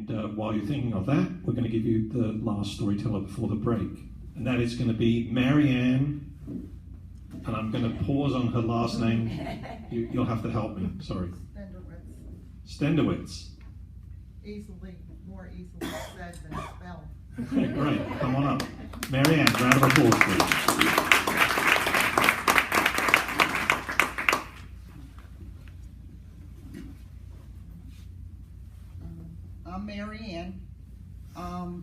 while you're thinking of that, we're going to give you the last storyteller before the break. And that is going to be MaryAnn. And I'm going to pause on her last name. You'll have to help me. Sorry. Sztenderowicz. More easily said than spelled. Okay, great. Come on up. MaryAnn, round of applause, please. I'm MaryAnn.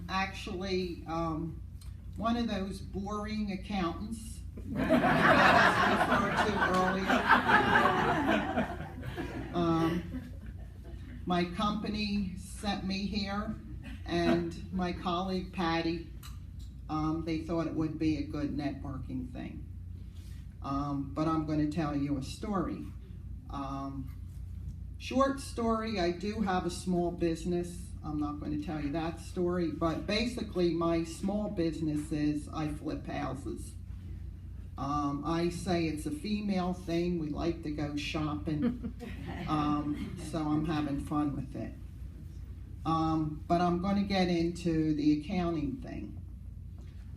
Actually, one of those boring accountants that was referred to earlier. My company sent me here, and my colleague Patty, they thought it would be a good networking thing. But I'm going to tell you a story. Short story, I do have a small business. I'm not going to tell you that story, but basically my small business is I flip houses. I say it's a female thing. We like to go shopping, so I'm having fun with it. But I'm going to get into the accounting thing.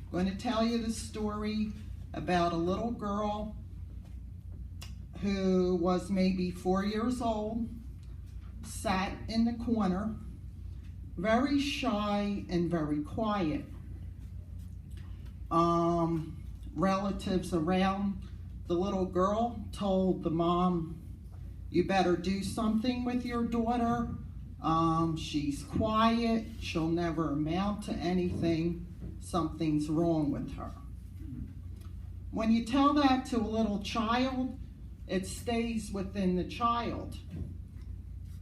I'm going to tell you the story about a little girl who was maybe 4 years old, sat in the corner, very shy and very quiet. Relatives around the little girl told the mom, "You better do something with your daughter. She's quiet, she'll never amount to anything, something's wrong with her." When you tell that to a little child, it stays within the child,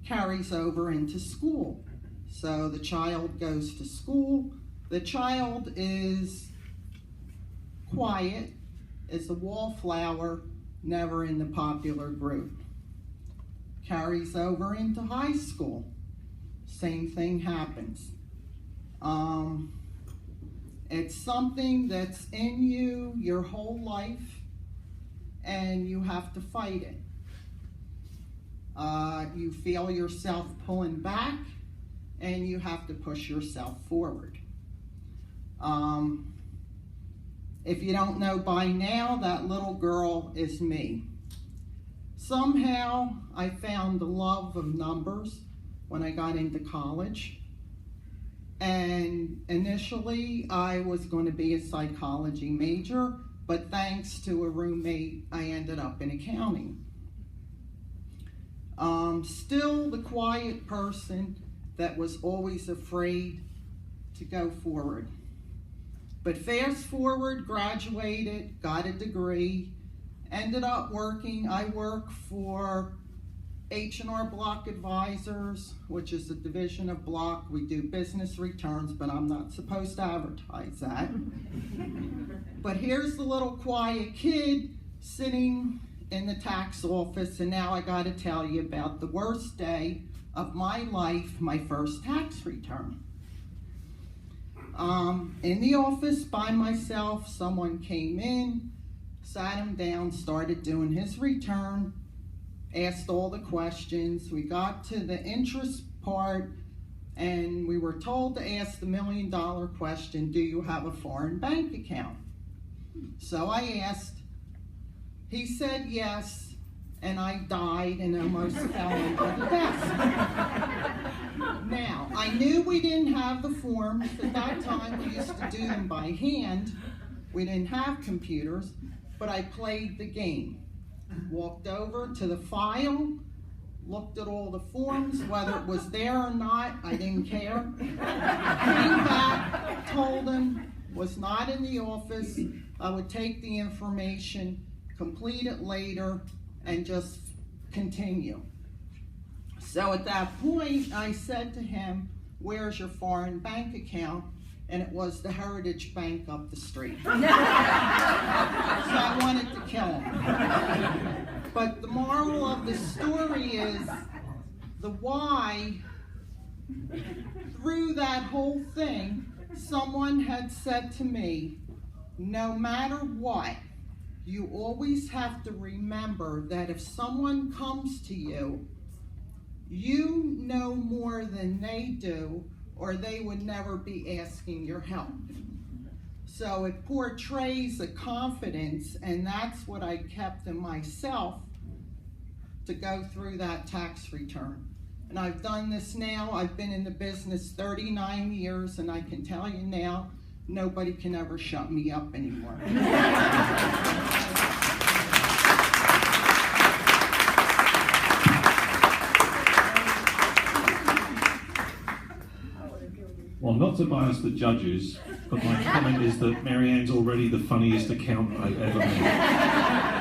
carries over into school. So the child goes to school, the child is quiet, is a wallflower, never in the popular group. Carries over into high school, same thing happens. It's something that's in you your whole life, and you have to fight it. You feel yourself pulling back, and you have to push yourself forward. If you don't know by now, that little girl is me. Somehow I found the love of numbers when I got into college. And initially I was going to be a psychology major, but thanks to a roommate, I ended up in accounting. Still the quiet person that was always afraid to go forward. But fast forward, graduated, got a degree, ended up working. I work for H&R Block Advisors, which is a division of Block. We do business returns, but I'm not supposed to advertise that. But here's the little quiet kid sitting in the tax office, and now I got to tell you about the worst day of my life, my first tax return. In the office by myself, someone came in, sat him down, started doing his return, asked all the questions. We got to the interest part, and we were told to ask the $1,000,000 question, do you have a foreign bank account? So I asked, he said yes, and I died and almost fell into the desk. Now, I knew we didn't have the forms. At that time, we used to do them by hand. We didn't have computers, but I played the game. Walked over to the file, looked at all the forms, whether it was there or not, I didn't care. Came back, told him, was not in the office. I would take the information, complete it later, and just continue. So at that point, I said to him, where's your foreign bank account? And it was the Heritage Bank up the street. So I wanted to kill him. But the moral of the story is the why. Through that whole thing, someone had said to me, no matter what, you always have to remember that if someone comes to you you know more than they do, or they would never be asking your help. So it portrays a confidence, and that's what I kept in myself to go through that tax return. And I've done this now. I've been in the business 39 years, and I can tell you now, nobody can ever shut me up anymore. Well, not to bias the judges, but my comment is that MaryAnn's already the funniest accountant I've ever met.